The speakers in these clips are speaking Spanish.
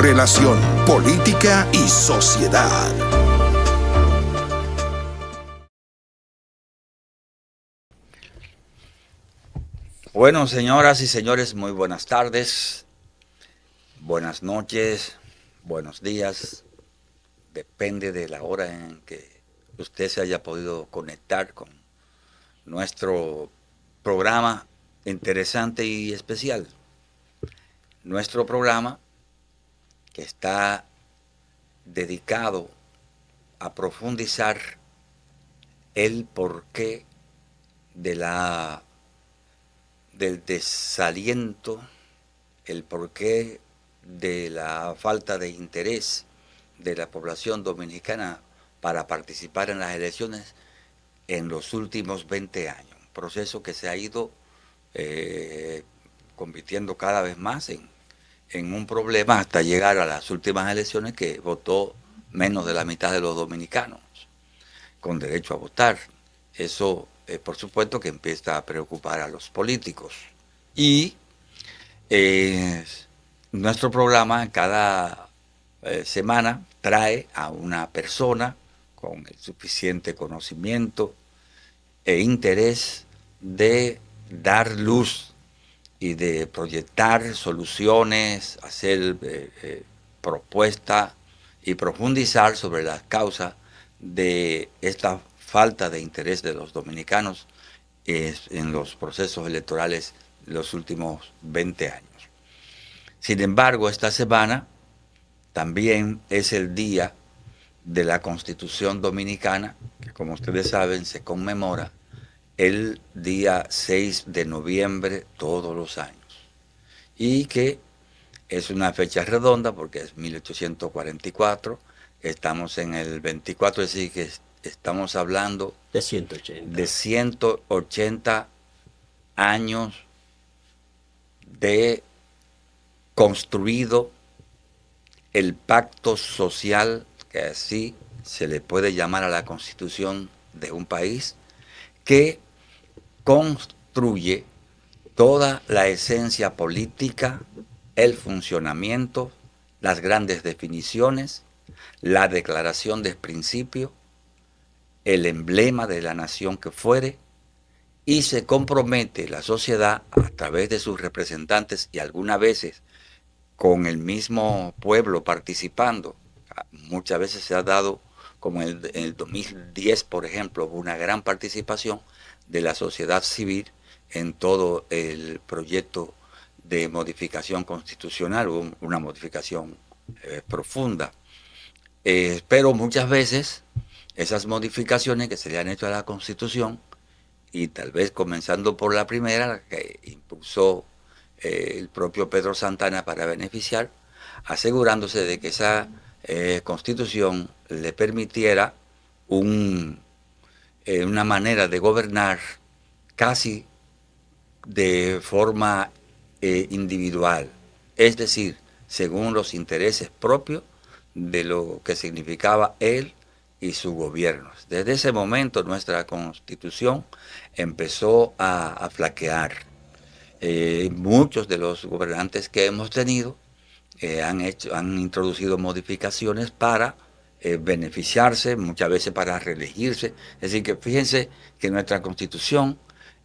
Relación, política y sociedad. Bueno, señoras y señores, muy buenas tardes, buenas noches, buenos días. Depende de la hora en que usted se haya podido conectar con nuestro programa interesante y especial. Nuestro programa que está dedicado a profundizar el porqué del desaliento, el porqué de la falta de interés de la población dominicana para participar en las elecciones en los últimos 20 años. Un proceso que se ha ido convirtiendo cada vez más en un problema hasta llegar a las últimas elecciones que votó menos de la mitad de los dominicanos con derecho a votar. Eso, por supuesto, que empieza a preocupar a los políticos. Y nuestro programa cada semana trae a una persona con el suficiente conocimiento e interés de dar luz y de proyectar soluciones, hacer propuestas y profundizar sobre las causas de esta falta de interés de los dominicanos en los procesos electorales de los últimos 20 años. Sin embargo, esta semana también es el día de la Constitución Dominicana, que como ustedes saben se conmemora el día 6 de noviembre todos los años. Y que es una fecha redonda porque es 1844, estamos en el 24, es decir, que estamos hablando de 180. De 180 años de construido el pacto social, que así se le puede llamar a la constitución de un país, que construye toda la esencia política, el funcionamiento, las grandes definiciones, la declaración de principio, el emblema de la nación que fuere, y se compromete la sociedad a través de sus representantes y algunas veces con el mismo pueblo participando. Muchas veces se ha dado, como en el 2010, por ejemplo, una gran participación de la sociedad civil en todo el proyecto de modificación constitucional, una modificación profunda. Pero muchas veces esas modificaciones que se le han hecho a la Constitución, y tal vez comenzando por la primera, la que impulsó el propio Pedro Santana para beneficiar, asegurándose de que esa Constitución le permitiera una manera de gobernar casi de forma individual, es decir, según los intereses propios de lo que significaba él y su gobierno. Desde ese momento nuestra Constitución empezó a flaquear. Muchos de los gobernantes que hemos tenido han introducido modificaciones para beneficiarse, muchas veces para reelegirse. Es decir, que fíjense que nuestra Constitución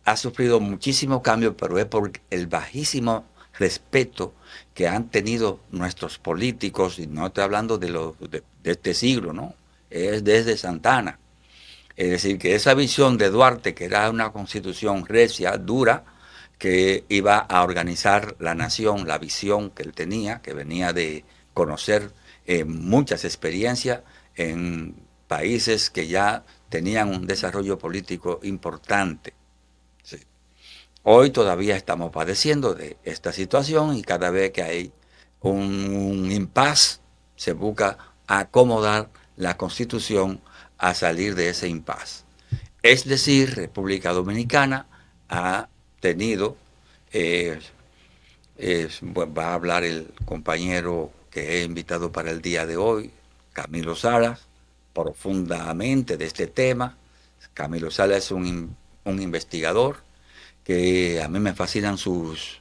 ha sufrido muchísimos cambios, pero es por el bajísimo respeto que han tenido nuestros políticos, y no estoy hablando de este siglo, ¿no? Es desde Santana. Es decir, que esa visión de Duarte, que era una constitución recia, dura, que iba a organizar la nación, la visión que él tenía, que venía de conocer muchas experiencias en países que ya tenían un desarrollo político importante. Sí. Hoy todavía estamos padeciendo de esta situación y cada vez que hay un impasse se busca acomodar la Constitución a salir de ese impasse. Es decir, República Dominicana ha tenido, va a hablar el compañero que he invitado para el día de hoy, Camilo Salas, profundamente de este tema. Camilo Salas es un investigador que a mí me fascinan sus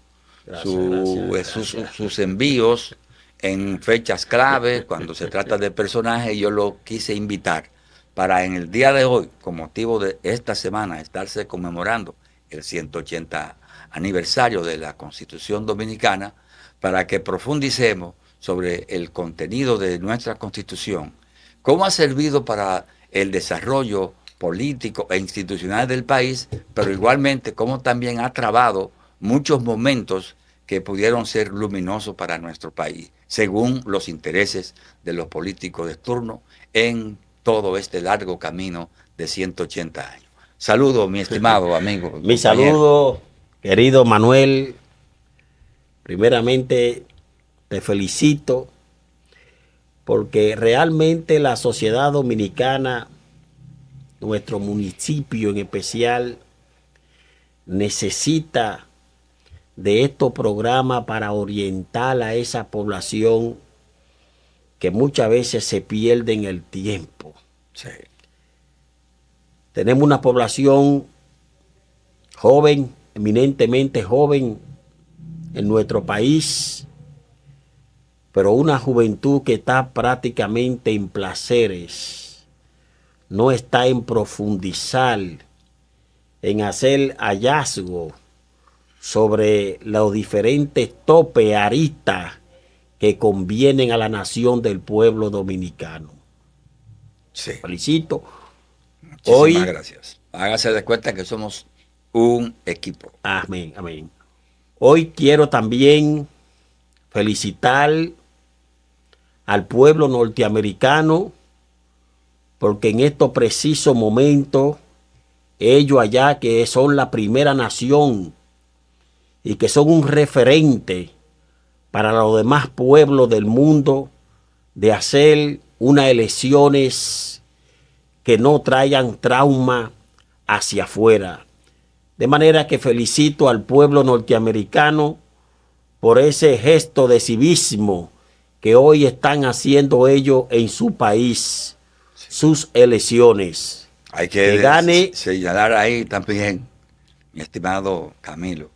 envíos en fechas clave, cuando se trata de personajes, yo lo quise invitar para en el día de hoy, con motivo de esta semana, estarse conmemorando el 180 aniversario de la Constitución Dominicana, para que profundicemos sobre el contenido de nuestra Constitución, cómo ha servido para el desarrollo político e institucional del país, pero igualmente cómo también ha trabado muchos momentos que pudieron ser luminosos para nuestro país, según los intereses de los políticos de turno en todo este largo camino de 180 años. Saludos, mi estimado amigo. Mi compañero. saludo, querido Manuel. Primeramente, te felicito porque realmente la sociedad dominicana, nuestro municipio en especial, necesita de estos programas para orientar a esa población que muchas veces se pierde en el tiempo. Sí. Tenemos una población joven, eminentemente joven en nuestro país, pero una juventud que está prácticamente en placeres, no está en profundizar, en hacer hallazgo sobre los diferentes topes, aristas que convienen a la nación del pueblo dominicano. Sí. Felicito. Muchísimas gracias. Hágase de cuenta que somos un equipo. Amén, amén. Hoy quiero también felicitar al pueblo norteamericano porque en estos precisos momentos ellos allá que son la primera nación y que son un referente para los demás pueblos del mundo de hacer unas elecciones que no traigan trauma hacia afuera. De manera que felicito al pueblo norteamericano por ese gesto de civismo que hoy están haciendo ellos en su país, sus elecciones. Hay que gane, señalar ahí también, mi estimado Camilo,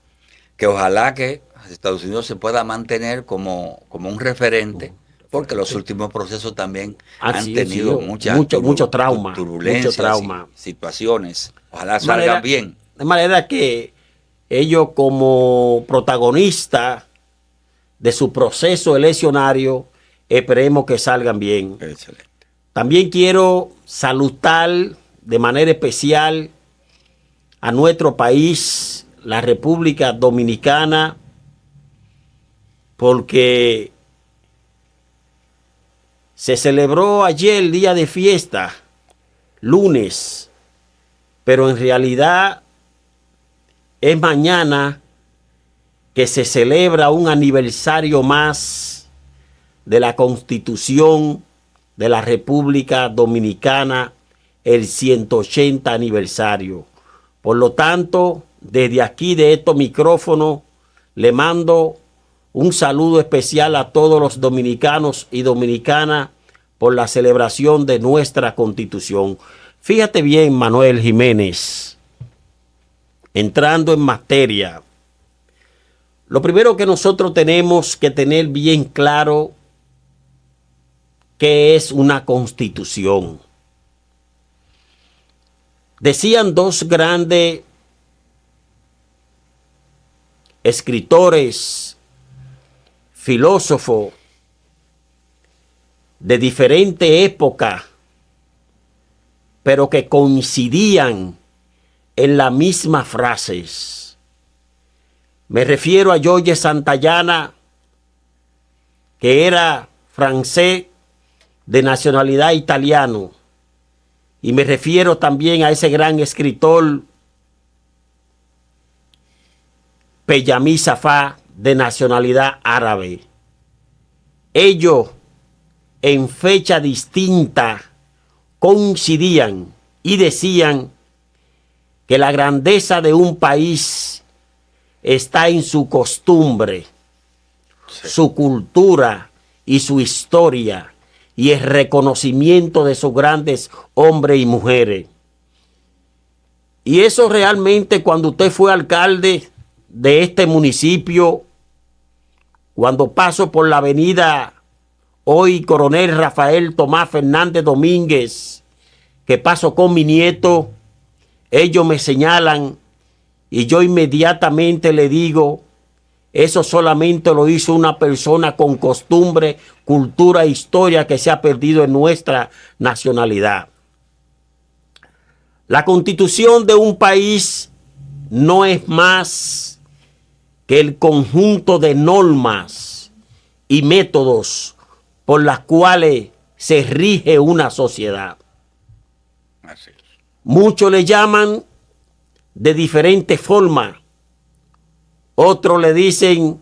que ojalá que Estados Unidos se pueda mantener como un referente, porque los últimos procesos también han tenido mucho trauma, turbulencias, mucho trauma. y situaciones. Ojalá salgan bien. De manera que ellos como protagonistas de su proceso eleccionario, esperemos que salgan bien. Excelente. También quiero saludar de manera especial a nuestro país, la República Dominicana, porque se celebró ayer el día de fiesta, lunes, pero en realidad es mañana que se celebra un aniversario más de la Constitución de la República Dominicana, el 180 aniversario. Por lo tanto, desde aquí de estos micrófonos, le mando un saludo especial a todos los dominicanos y dominicanas por la celebración de nuestra Constitución. Fíjate bien, Manuel Jiménez, entrando en materia, lo primero que nosotros tenemos que tener bien claro qué es una constitución. Decían dos grandes escritores, filósofos de diferente época, pero que coincidían en las mismas frases. Me refiero a George Santayana, que era francés de nacionalidad italiano, y me refiero también a ese gran escritor Peyami Safá, de nacionalidad árabe. Ellos, en fecha distinta, coincidían y decían que la grandeza de un país está en su costumbre, su cultura y su historia, y el reconocimiento de sus grandes hombres y mujeres. Y eso realmente, cuando usted fue alcalde de este municipio, cuando paso por la avenida hoy Coronel Rafael Tomás Fernández Domínguez, que paso con mi nieto, ellos me señalan y yo inmediatamente le digo, eso solamente lo hizo una persona con costumbre, cultura e historia que se ha perdido en nuestra nacionalidad. La constitución de un país no es más que el conjunto de normas y métodos por las cuales se rige una sociedad. Así es. Muchos le llaman de diferentes formas. Otros le dicen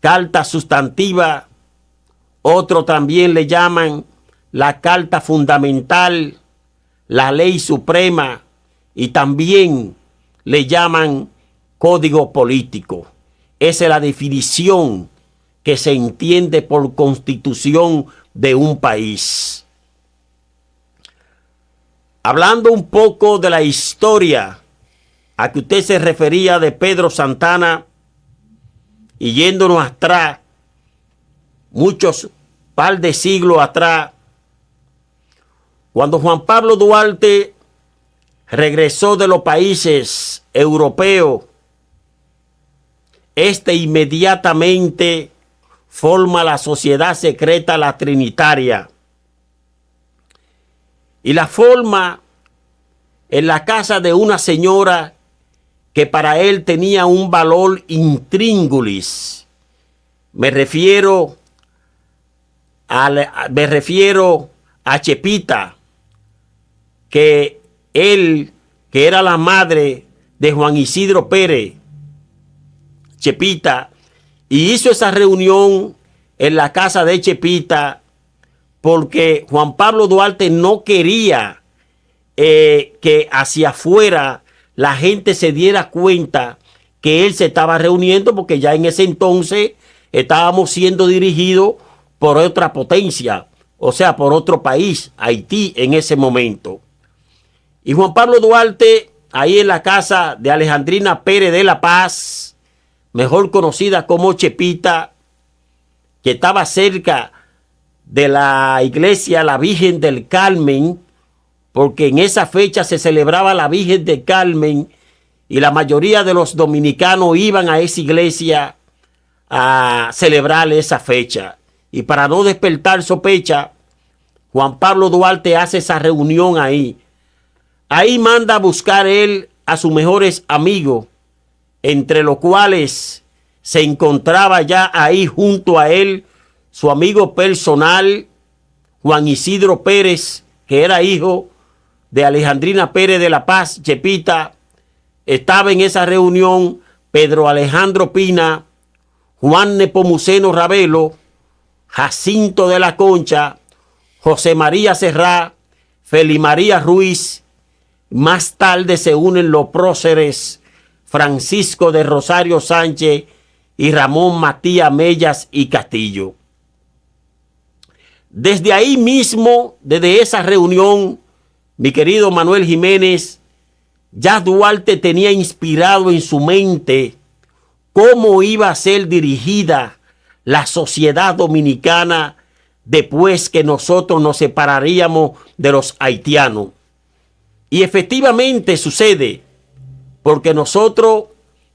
carta sustantiva. Otros también le llaman la carta fundamental, la ley suprema y también le llaman código político. Esa es la definición que se entiende por constitución de un país. Hablando un poco de la historia a que usted se refería de Pedro Santana y yéndonos atrás, muchos par de siglos atrás, cuando Juan Pablo Duarte regresó de los países europeos, este inmediatamente forma la sociedad secreta La Trinitaria y la forma en la casa de una señora que para él tenía un valor intríngulis. Me refiero a Chepita, que era la madre de Juan Isidro Pérez, Chepita, y hizo esa reunión en la casa de Chepita porque Juan Pablo Duarte no quería que hacia afuera la gente se diera cuenta que él se estaba reuniendo, porque ya en ese entonces estábamos siendo dirigidos por otra potencia, o sea, por otro país, Haití en ese momento. Y Juan Pablo Duarte, ahí en la casa de Alejandrina Pérez de la Paz, mejor conocida como Chepita, que estaba cerca de la iglesia La Virgen del Carmen, porque en esa fecha se celebraba la Virgen del Carmen y la mayoría de los dominicanos iban a esa iglesia a celebrar esa fecha. Y para no despertar sospecha, Juan Pablo Duarte hace esa reunión ahí. Ahí manda a buscar él a sus mejores amigos, entre los cuales se encontraba ya ahí junto a él su amigo personal, Juan Isidro Pérez, que era hijo de Alejandrina Pérez de la Paz, Chepita. Estaba en esa reunión Pedro Alejandro Pina, Juan Nepomuceno Ravelo, Jacinto de la Concha, José María Serrá, Feli María Ruiz. Más tarde se unen los próceres Francisco de Rosario Sánchez y Ramón Matías Mellas y Castillo. Desde ahí mismo, desde esa reunión, mi querido Manuel Jiménez, ya Duarte tenía inspirado en su mente cómo iba a ser dirigida la sociedad dominicana después que nosotros nos separaríamos de los haitianos. Y efectivamente sucede, porque nosotros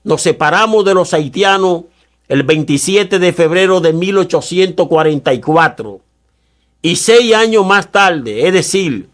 nos separamos de los haitianos el 27 de febrero de 1844. Y 6 años más tarde, es decir,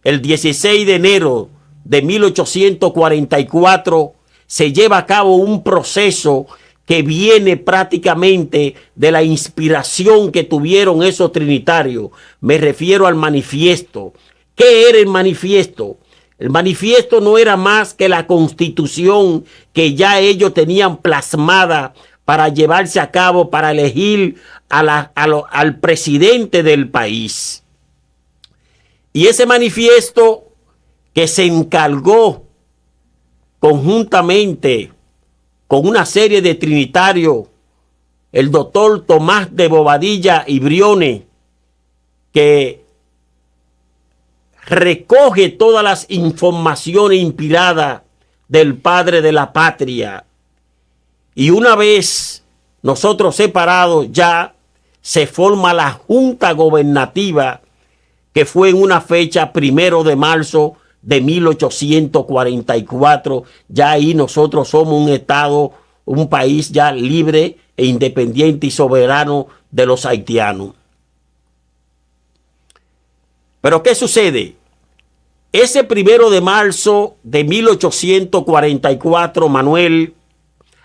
el 16 de enero de 1844, se lleva a cabo un proceso que viene prácticamente de la inspiración que tuvieron esos trinitarios. Me refiero al manifiesto. ¿Qué era el manifiesto? El manifiesto no era más que la constitución que ya ellos tenían plasmada para llevarse a cabo, para elegir al presidente del país. Y ese manifiesto que se encargó conjuntamente con una serie de trinitarios, el doctor Tomás de Bobadilla y Briones, que recoge todas las informaciones inspiradas del padre de la patria. Y una vez nosotros separados, ya se forma la Junta Gobernativa, que fue en una fecha 1 de marzo de 1844. Ya ahí nosotros somos un estado, un país ya libre e independiente y soberano de los haitianos. Pero ¿qué sucede? Ese 1 de marzo de 1844, Manuel,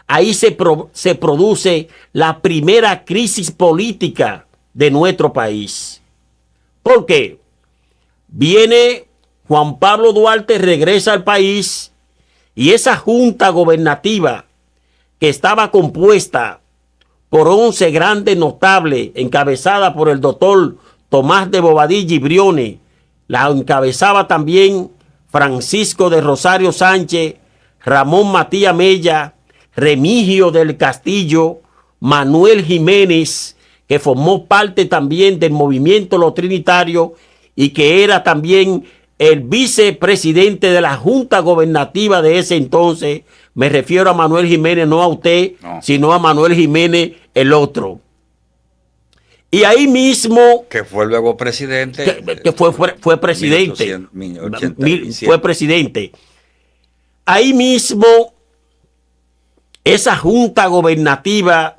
ahí se produce la primera crisis política de nuestro país. ¿Por qué? Viene Juan Pablo Duarte, regresa al país, y esa junta gobernativa que estaba compuesta por 11 grandes notables, encabezada por el doctor Tomás de Bobadilla y Briones, la encabezaba también Francisco de Rosario Sánchez, Ramón Matías Mella, Remigio del Castillo, Manuel Jiménez, que formó parte también del movimiento Los Trinitarios y que era también el vicepresidente de la Junta Gobernativa de ese entonces. Me refiero a Manuel Jiménez, no a usted, no, sino a Manuel Jiménez, el otro. Y ahí mismo... Que fue luego presidente. Que fue presidente. 1887. Fue presidente. Ahí mismo, esa Junta Gobernativa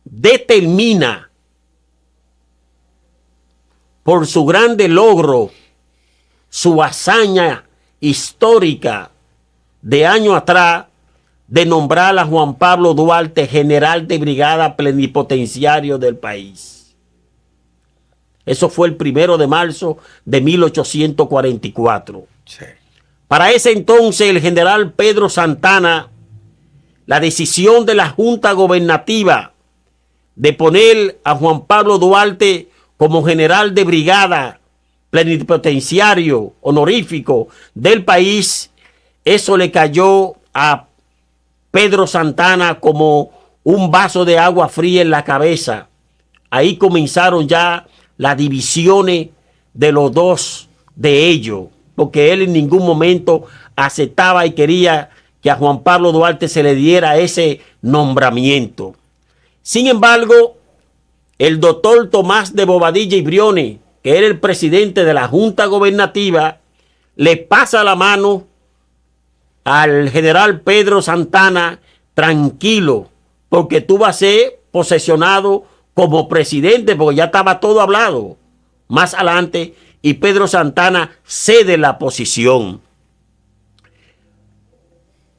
determina, por su grande logro, su hazaña histórica de año atrás, de nombrar a Juan Pablo Duarte general de brigada plenipotenciario del país. Eso fue el 1 de marzo de 1844. Sí. Para ese entonces, el general Pedro Santana, la decisión de la Junta Gobernativa de poner a Juan Pablo Duarte como general de brigada plenipotenciario honorífico del país, eso le cayó a Pedro Santana como un vaso de agua fría en la cabeza. Ahí comenzaron ya las divisiones de los dos de ellos, porque él en ningún momento aceptaba y quería que a Juan Pablo Duarte se le diera ese nombramiento. Sin embargo, el doctor Tomás de Bobadilla y Briones, que era el presidente de la Junta Gobernativa, le pasa la mano al general Pedro Santana, tranquilo, porque tú vas a ser posesionado como presidente, porque ya estaba todo hablado más adelante, y Pedro Santana cede la posición.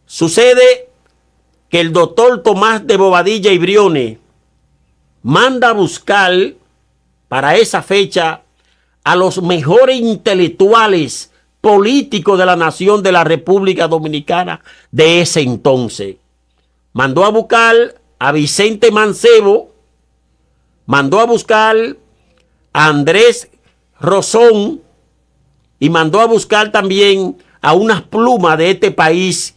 Sucede que el doctor Tomás de Bobadilla y Briones manda a buscar para esa fecha a los mejores intelectuales políticos de la nación de la República Dominicana de ese entonces. Mandó a buscar a Vicente Mancebo, mandó a buscar a Andrés Rosón y mandó a buscar también a unas plumas de este país,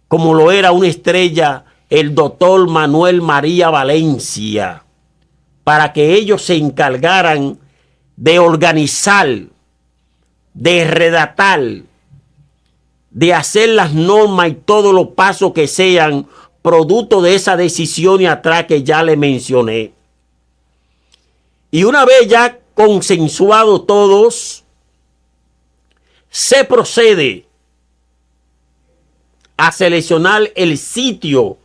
como lo era una estrella, el doctor Manuel María Valencia, para que ellos se encargaran de organizar, de redactar, de hacer las normas y todos los pasos que sean producto de esa decisión y atrás que ya le mencioné. Y una vez ya consensuado todos, se procede a seleccionar el sitio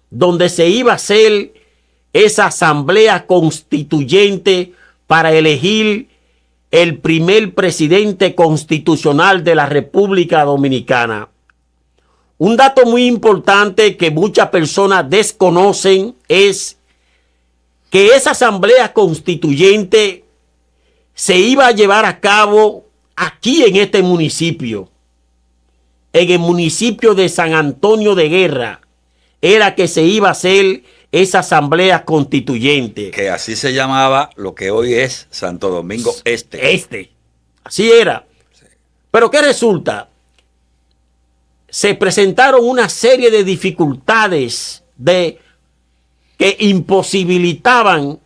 donde se iba a hacer esa asamblea constituyente para elegir el primer presidente constitucional de la República Dominicana. Un dato muy importante que muchas personas desconocen es que esa asamblea constituyente se iba a llevar a cabo aquí en este municipio, en el municipio de San Antonio de Guerra, era que se iba a hacer esa asamblea constituyente. Que así se llamaba lo que hoy es Santo Domingo Este. Así era. Sí. Pero ¿qué resulta? Se presentaron una serie de dificultades que imposibilitaban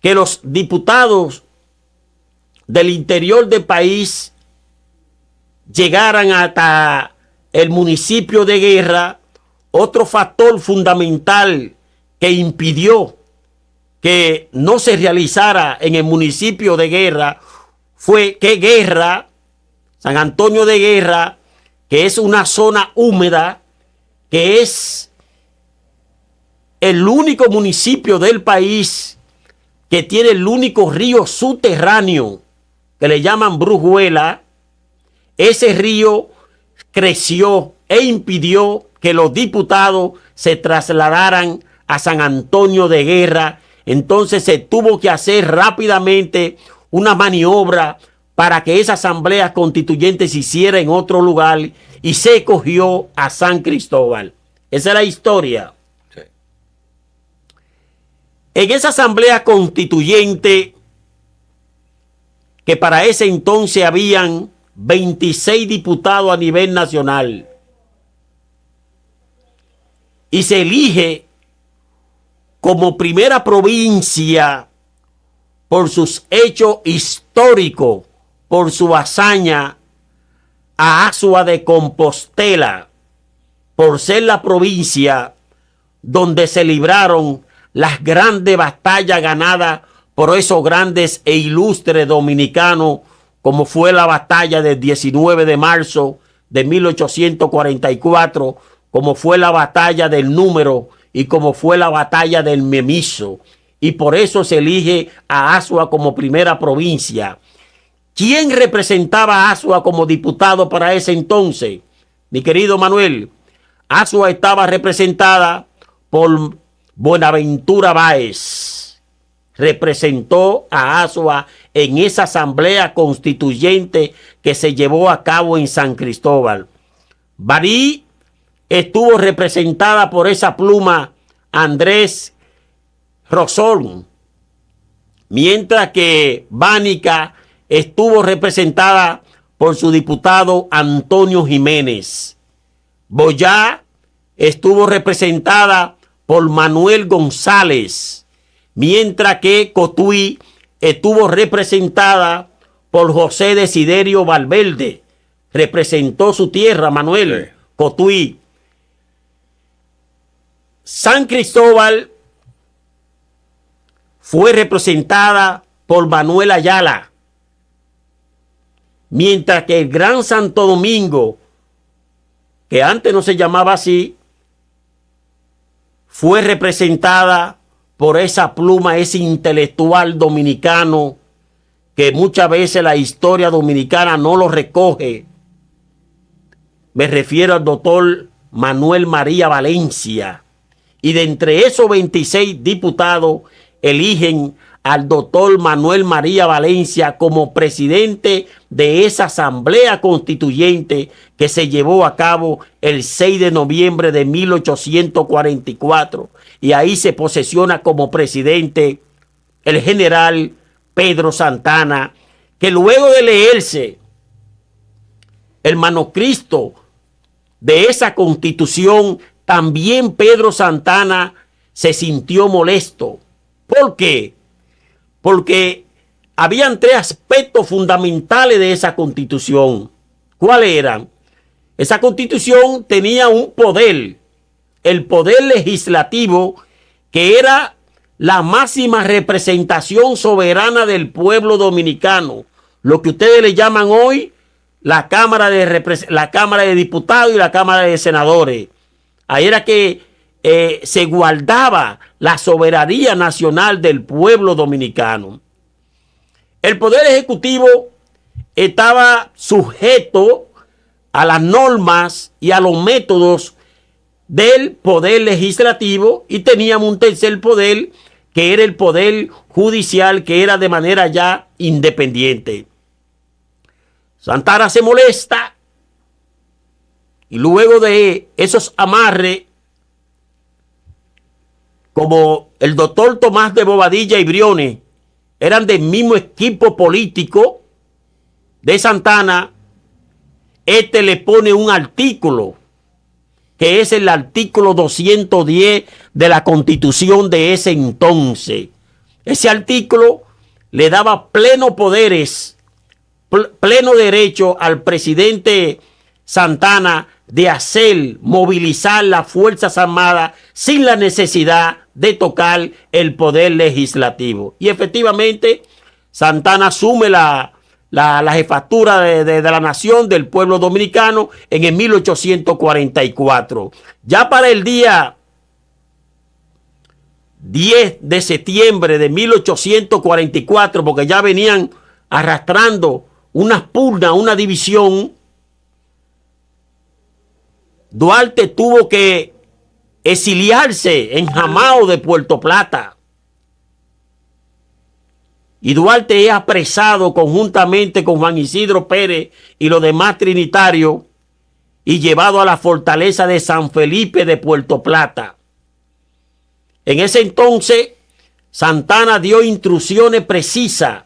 que los diputados del interior del país llegaran hasta el municipio de Guerra. Otro factor fundamental que impidió que no se realizara en el municipio de Guerra fue que Guerra, San Antonio de Guerra, que es una zona húmeda, que es el único municipio del país que tiene el único río subterráneo que le llaman Brujuela. Ese río creció e impidió que los diputados se trasladaran a San Antonio de Guerra. Entonces se tuvo que hacer rápidamente una maniobra para que esa asamblea constituyente se hiciera en otro lugar y se cogió a San Cristóbal. Esa es la historia. Sí. En esa asamblea constituyente, que para ese entonces habían 26 diputados a nivel nacional, y se elige como primera provincia por sus hechos históricos, por su hazaña, a Azua de Compostela, por ser la provincia donde se libraron las grandes batallas ganadas por esos grandes e ilustres dominicanos, como fue la batalla del 19 de marzo de 1844, como fue la batalla del Número y como fue la batalla del Memiso. Y por eso se elige a Azua como primera provincia. ¿Quién representaba a Azua como diputado para ese entonces? Mi querido Manuel, Azua estaba representada por Buenaventura Báez. Representó a Azua en esa asamblea constituyente que se llevó a cabo en San Cristóbal. Barí estuvo representada por esa pluma Andrés Rosón, mientras que Bánica estuvo representada por su diputado Antonio Jiménez. Boyá estuvo representada por Manuel González, mientras que Cotuí estuvo representada por José Desiderio Valverde. Representó su tierra, Manuel, sí. Cotuí. San Cristóbal fue representada por Manuel Ayala, mientras que el Gran Santo Domingo, que antes no se llamaba así, fue representada por esa pluma, ese intelectual dominicano que muchas veces la historia dominicana no lo recoge. Me refiero al doctor Manuel María Valencia. Y de entre esos 26 diputados eligen al doctor Manuel María Valencia como presidente de esa asamblea constituyente que se llevó a cabo el 6 de noviembre de 1844. Y ahí se posesiona como presidente el general Pedro Santana, que luego de leerse el manuscrito de esa constitución, también Pedro Santana se sintió molesto. ¿Por qué? Porque habían tres aspectos fundamentales de esa constitución. ¿Cuáles eran? Esa constitución tenía un poder, el poder legislativo, que era la máxima representación soberana del pueblo dominicano, lo que ustedes le llaman hoy la Cámara de Diputados y la Cámara de Senadores. Ahí era que se guardaba la soberanía nacional del pueblo dominicano. El poder ejecutivo estaba sujeto a las normas y a los métodos del poder legislativo, y teníamos un tercer poder que era el poder judicial, que era de manera ya independiente. Santana se molesta y luego de esos amarres, como el doctor Tomás de Bobadilla y Briones eran del mismo equipo político de Santana, este le pone un artículo que es el artículo 210 de la Constitución de ese entonces. Ese artículo le daba pleno poderes, pleno derecho al presidente Santana de movilizar las Fuerzas Armadas sin la necesidad de tocar el poder legislativo. Y efectivamente, Santana asume la jefatura de la nación, del pueblo dominicano, en el 1844. Ya para el día 10 de septiembre de 1844, porque ya venían arrastrando unas pugnas, una división, Duarte tuvo que exiliarse en Jamao de Puerto Plata. Y Duarte es apresado conjuntamente con Juan Isidro Pérez y los demás trinitarios y llevado a la fortaleza de San Felipe de Puerto Plata. En ese entonces, Santana dio instrucciones precisas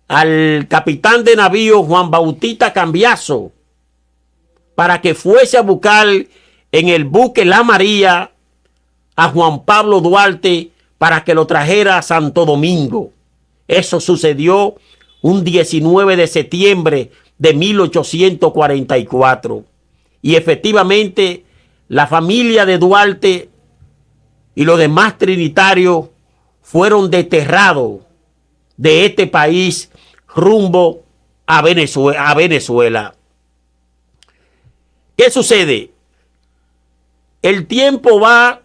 al capitán de navío Juan Bautista Cambiaso para que fuese a buscar en el buque La María a Juan Pablo Duarte para que lo trajera a Santo Domingo. Eso sucedió un 19 de septiembre de 1844. Y efectivamente, la familia de Duarte y los demás trinitarios fueron desterrados de este país rumbo a Venezuela. ¿Qué sucede? El tiempo va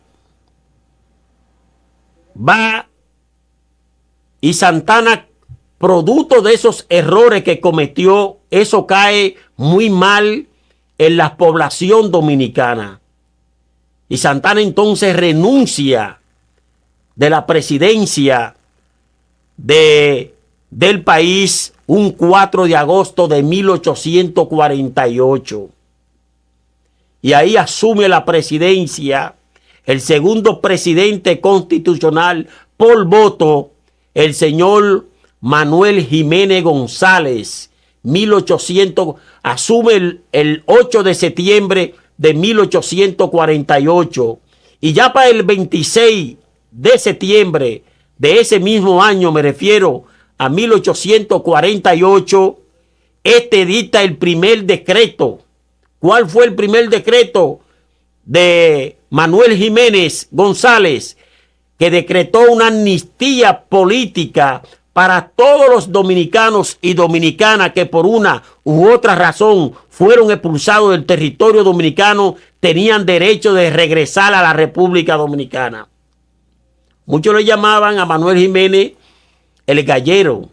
y Santana, producto de esos errores que cometió, eso cae muy mal en la población dominicana. Y Santana entonces renuncia de la presidencia del país un 4 de agosto de 1848. Y ahí asume la presidencia el segundo presidente constitucional por voto, el señor Manuel Jiménez González. Asume el 8 de septiembre de 1848. Y ya para el 26 de septiembre de ese mismo año, me refiero a 1848, dicta el primer decreto. ¿Cuál fue el primer decreto de Manuel Jiménez González? Que decretó una amnistía política para todos los dominicanos y dominicanas que por una u otra razón fueron expulsados del territorio dominicano, tenían derecho de regresar a la República Dominicana. Muchos le llamaban a Manuel Jiménez el gallero,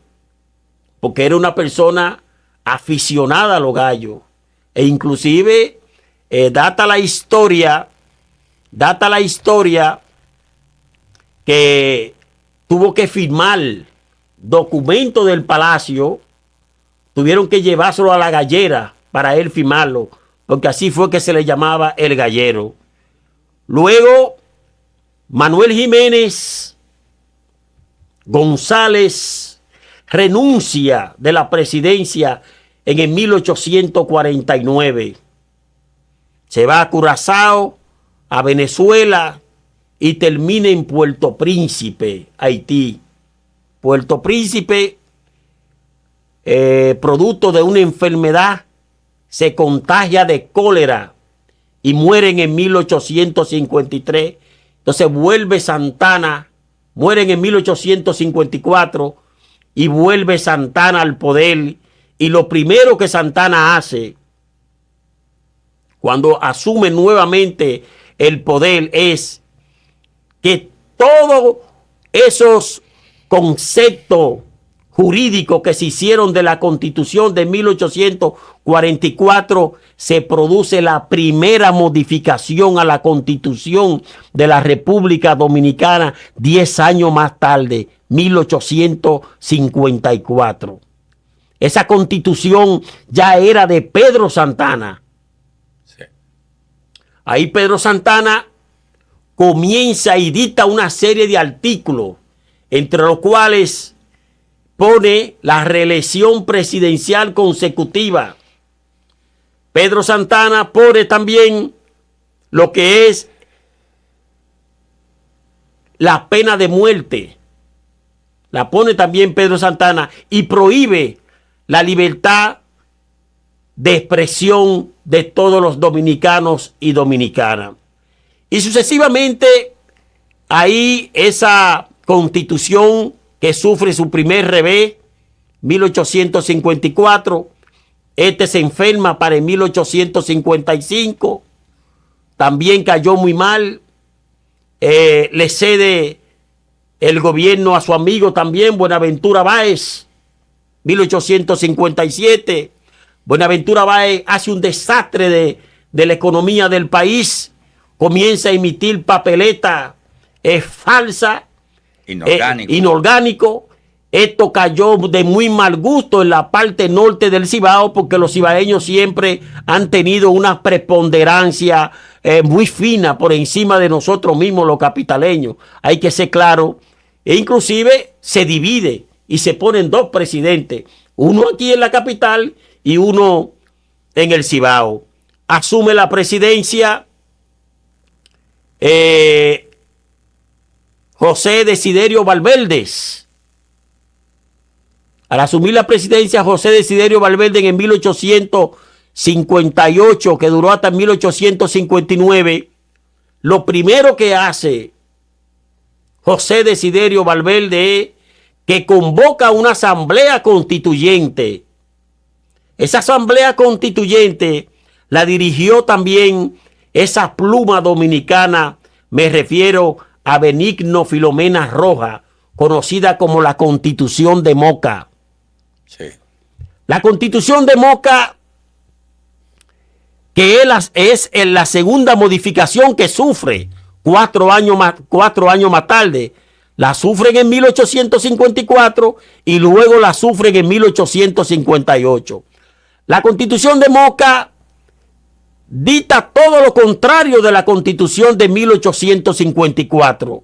porque era una persona aficionada a los gallos. E inclusive data la historia que tuvo que firmar documentos del palacio, tuvieron que llevárselo a la gallera para él firmarlo, porque así fue que se le llamaba el gallero. Luego, Manuel Jiménez González renuncia de la presidencia en el 1849. Se va a Curazao, a Venezuela y termina en Puerto Príncipe, Haití. Puerto Príncipe, producto de una enfermedad, se contagia de cólera y mueren en 1853. Entonces vuelve Santana, mueren en 1854 y vuelve Santana al poder. Y lo primero que Santana hace cuando asume nuevamente el poder es que todos esos conceptos jurídicos que se hicieron de la Constitución de 1844, se produce la primera modificación a la Constitución de la República Dominicana 10 años más tarde, 1854. Esa Constitución ya era de Pedro Santana. Sí. Ahí Pedro Santana comienza y dicta una serie de artículos, entre los cuales pone la reelección presidencial consecutiva. Pedro Santana pone también lo que es la pena de muerte. La pone también Pedro Santana y prohíbe la libertad de expresión de todos los dominicanos y dominicanas. Y sucesivamente, ahí esa constitución que sufre su primer revés, 1854, se enferma para el 1855, también cayó muy mal, le cede el gobierno a su amigo también, Buenaventura Báez, 1857. Buenaventura Báez hace un desastre de la economía del país, comienza a emitir papeleta falsa, inorgánico. Esto cayó de muy mal gusto en la parte norte del Cibao, porque los cibaeños siempre han tenido una preponderancia muy fina por encima de nosotros mismos los capitaleños. Hay que ser claro. E inclusive se divide y se ponen dos presidentes, uno aquí en la capital y uno en el Cibao. Asume la presidencia José Desiderio Valverdes. Al asumir la presidencia José Desiderio Valverdes en 1858, que duró hasta 1859, lo primero que hace José Desiderio Valverdes es que convoca una asamblea constituyente. Esa asamblea constituyente la dirigió también esa pluma dominicana, me refiero a Benigno Filomena Rojas, conocida como la Constitución de Moca. Sí. La Constitución de Moca, que es la segunda modificación que sufre 4 años más tarde. La sufren en 1854 y luego la sufren en 1858. La Constitución de Moca dicta todo lo contrario de la Constitución de 1854.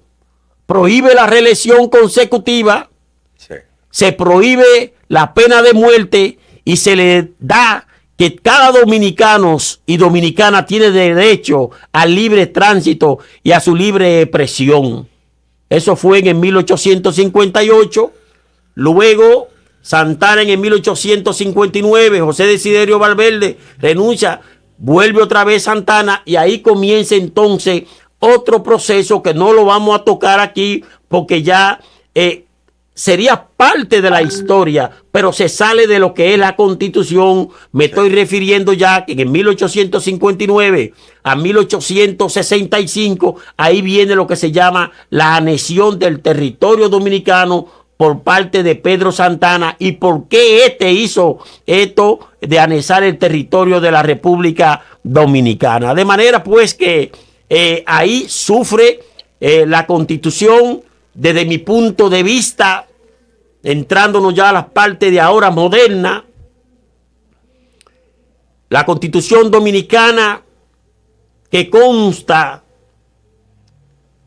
Prohíbe la reelección consecutiva, sí. Se prohíbe la pena de muerte y se le da que cada dominicano y dominicana tiene derecho al libre tránsito y a su libre expresión. Eso fue en 1858. Luego Santana en 1859, José Desiderio Valverdes renuncia, vuelve otra vez Santana y ahí comienza entonces otro proceso que no lo vamos a tocar aquí porque ya sería parte de la historia, pero se sale de lo que es la Constitución. Me estoy refiriendo ya que en 1859 a 1865, ahí viene lo que se llama la anexión del territorio dominicano por parte de Pedro Santana. ¿Y por qué hizo esto de anexar el territorio de la República Dominicana? De manera pues que ahí sufre la Constitución. Desde mi punto de vista, entrándonos ya a las partes de ahora moderna, la Constitución Dominicana, que consta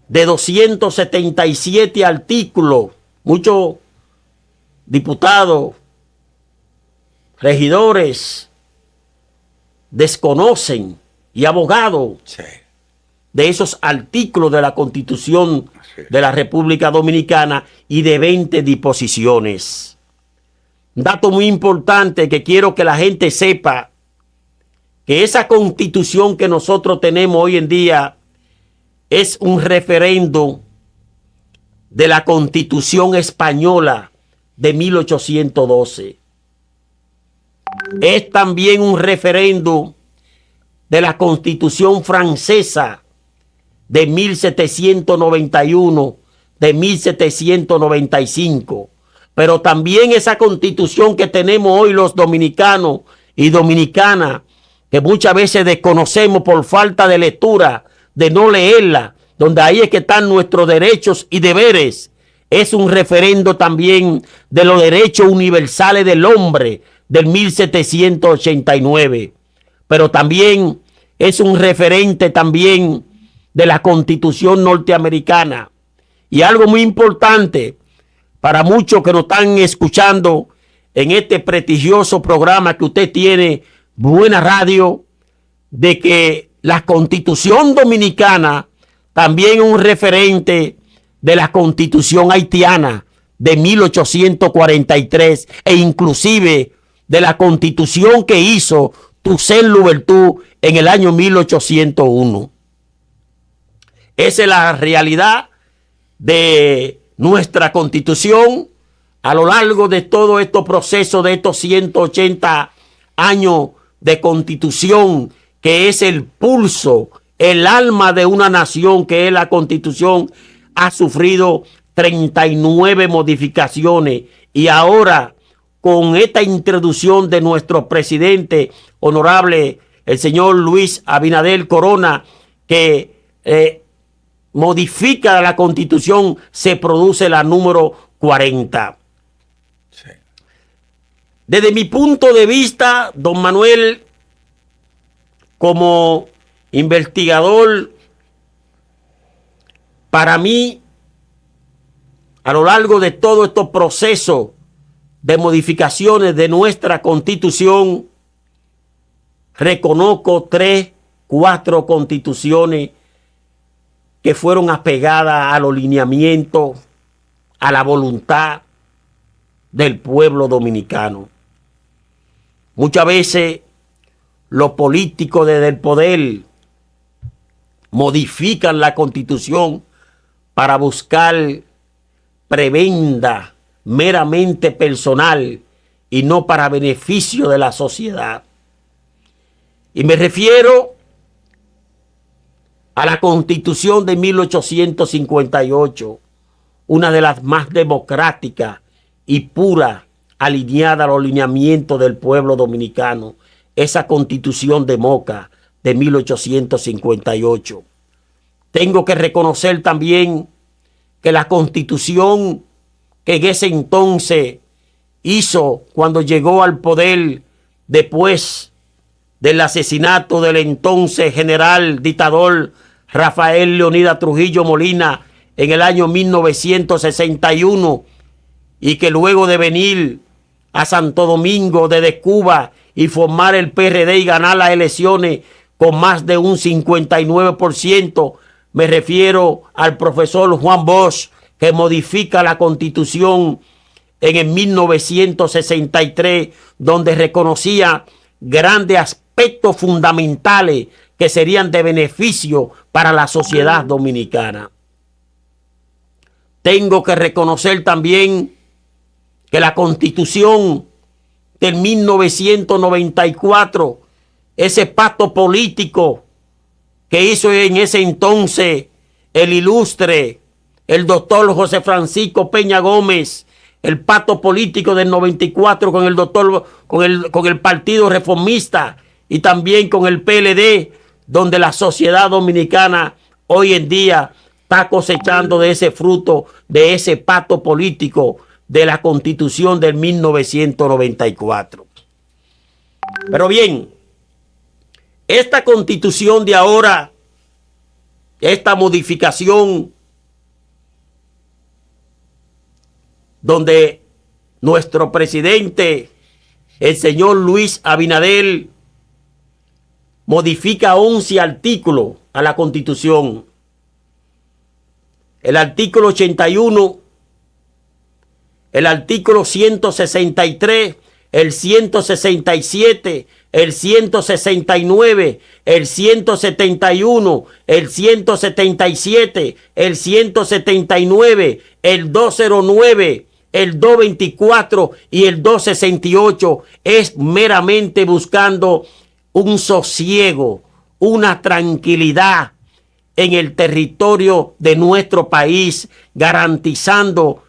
de 277 artículos, muchos diputados, regidores desconocen y abogados de esos artículos de la Constitución de la República Dominicana y de 20 disposiciones. Un dato muy importante que quiero que la gente sepa, que esa Constitución que nosotros tenemos hoy en día es un referendo de la Constitución española de 1812. Es también un referendo de la Constitución francesa de 1791, de 1795. Pero también esa Constitución que tenemos hoy los dominicanos y dominicanas, que muchas veces desconocemos por falta de lectura, de no leerla, donde ahí es que están nuestros derechos y deberes. Es un referendo también de los derechos universales del hombre del 1789. Pero también es un referente también de la Constitución norteamericana. Y algo muy importante para muchos que nos están escuchando en este prestigioso programa que usted tiene, Buena Radio, de que la Constitución dominicana también es un referente de la Constitución haitiana de 1843 e inclusive de la constitución que hizo Toussaint Louverture en el año 1801. Esa es la realidad de nuestra constitución a lo largo de todo este proceso de estos 180 años de constitución, que es el pulso, el alma de una nación, que es la constitución. Ha sufrido 39 modificaciones y ahora, con esta introducción de nuestro presidente honorable, el señor Luis Abinader Corona, que modifica la constitución, se produce la número 40. Sí. Desde mi punto de vista, don Manuel, como investigador, para mí, a lo largo de todo estos procesos de modificaciones de nuestra constitución, reconozco 3, 4 constituciones que fueron apegadas a los lineamientos, a la voluntad del pueblo dominicano. Muchas veces los políticos desde el poder modifican la constitución para buscar prebenda meramente personal y no para beneficio de la sociedad. Y me refiero a la Constitución de 1858, una de las más democráticas y puras, alineada a los lineamientos del pueblo dominicano, esa Constitución de Moca de 1858. Tengo que reconocer también que la Constitución que en ese entonces hizo cuando llegó al poder después del asesinato del entonces general dictador Rafael Leonidas Trujillo Molina en el año 1961, y que luego de venir a Santo Domingo desde Cuba y formar el PRD y ganar las elecciones con más de un 59%, me refiero al profesor Juan Bosch, que modifica la Constitución en el 1963, donde reconocía grandes aspectos fundamentales que serían de beneficio para la sociedad dominicana. Tengo que reconocer también que la Constitución del 1994, ese pacto político que hizo en ese entonces el ilustre, el doctor José Francisco Peña Gómez, el pacto político del 94 con el doctor, con el Partido Reformista y también con el PLD, donde la sociedad dominicana hoy en día está cosechando de ese fruto, de ese pacto político de la Constitución del 1994. Pero bien, esta Constitución de ahora, esta modificación, donde nuestro presidente, el señor Luis Abinader, modifica 11 artículos a la Constitución. El artículo 81, el artículo 163, el 167, el 169, el 171, el 177, el 179, el 209, el 224 y el 268 es meramente buscando un sosiego, una tranquilidad en el territorio de nuestro país, garantizando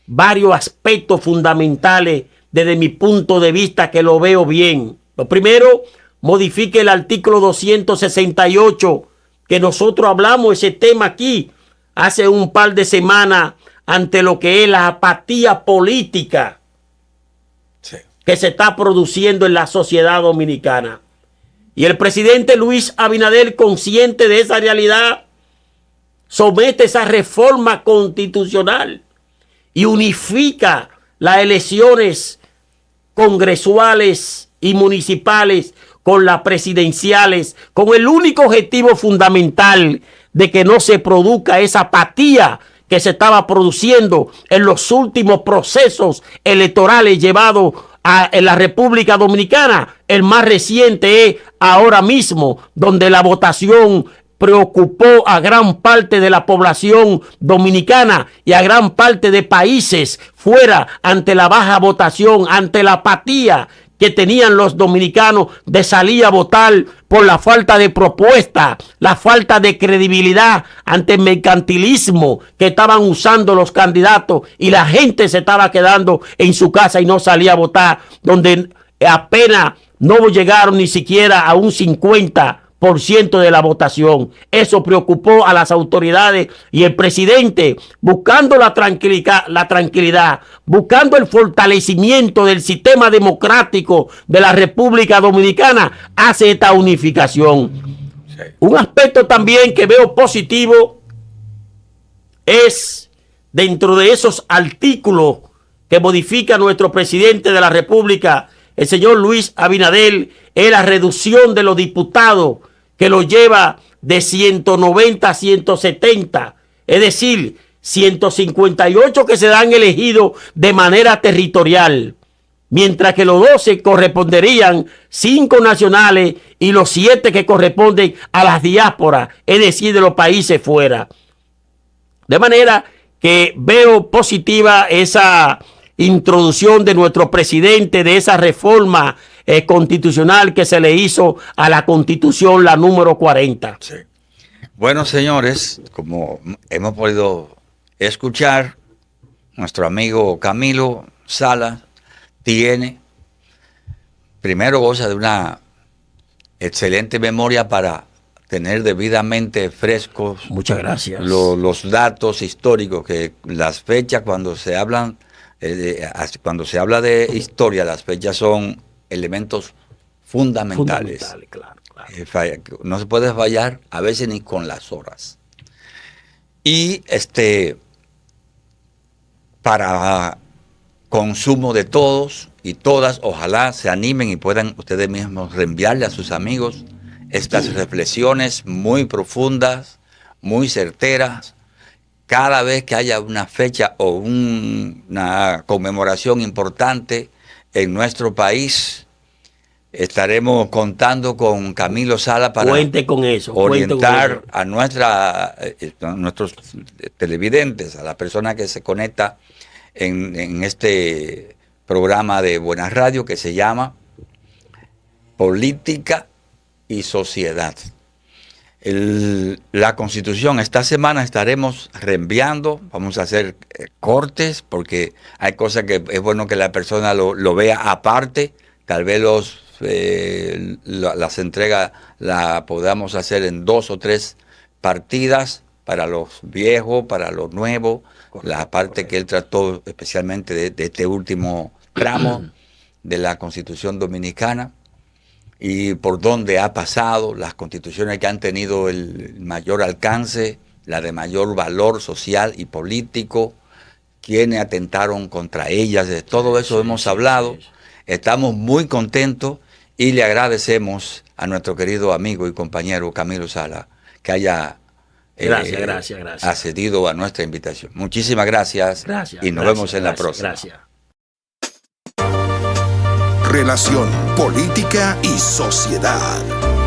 varios aspectos fundamentales desde mi punto de vista, que lo veo bien. Lo primero, modifique el artículo 268, que nosotros hablamos ese tema aquí hace un par de semanas, ante lo que es la apatía política que se está produciendo en la sociedad dominicana. Y el presidente Luis Abinader, consciente de esa realidad, somete esa reforma constitucional y unifica las elecciones congresuales y municipales con las presidenciales, con el único objetivo fundamental de que no se produzca esa apatía que se estaba produciendo en los últimos procesos electorales llevados en la República Dominicana. El más reciente es ahora mismo, donde la votación preocupó a gran parte de la población dominicana y a gran parte de países fuera ante la baja votación, ante la apatía que tenían los dominicanos de salir a votar por la falta de propuesta, la falta de credibilidad ante el mercantilismo que estaban usando los candidatos, y la gente se estaba quedando en su casa y no salía a votar, donde apenas no llegaron ni siquiera a un 50% de la votación. Eso preocupó a las autoridades, y el presidente, buscando la tranquilidad, buscando el fortalecimiento del sistema democrático de la República Dominicana, hace esta unificación. Sí. Un aspecto también que veo positivo es, dentro de esos artículos que modifica nuestro presidente de la República, el señor Luis Abinader, es la reducción de los diputados, que lo lleva de 190 a 170, es decir, 158 que serán elegidos de manera territorial, mientras que los 12 corresponderían 5 nacionales y los 7 que corresponden a las diásporas, es decir, de los países fuera. De manera que veo positiva esa introducción de nuestro presidente, de esa reforma constitucional que se le hizo a la Constitución, la número 40. Sí. Bueno, señores, como hemos podido escuchar, nuestro amigo Camilo Sala primero goza de una excelente memoria para tener debidamente frescos. Muchas gracias. Los datos históricos, que las fechas cuando se habla de historia, las fechas son elementos fundamentales. Claro. No se puede fallar a veces ni con las horas. Y para consumo de todos y todas, ojalá se animen y puedan ustedes mismos reenviarle a sus amigos estas reflexiones muy profundas, muy certeras. Cada vez que haya una fecha o una conmemoración importante en nuestro país, estaremos contando con Camilo Sala para orientar a nuestros televidentes, a la persona que se conecta en este programa de Buena Radio que se llama Política y Sociedad. La Constitución, esta semana estaremos reenviando, vamos a hacer cortes porque hay cosas que es bueno que la persona lo vea aparte, tal vez las entregas las podamos hacer en 2 o 3 partidas, para los viejos, para los nuevos, la parte que él trató especialmente de este último tramo de la Constitución Dominicana, y por dónde ha pasado, las constituciones que han tenido el mayor alcance, la de mayor valor social y político, quienes atentaron contra ellas, de todo eso hemos hablado. Estamos muy contentos y le agradecemos a nuestro querido amigo y compañero Camilo Sala que haya accedido a nuestra invitación. Muchísimas gracias y nos vemos en la próxima. Gracias. Relación, política y sociedad.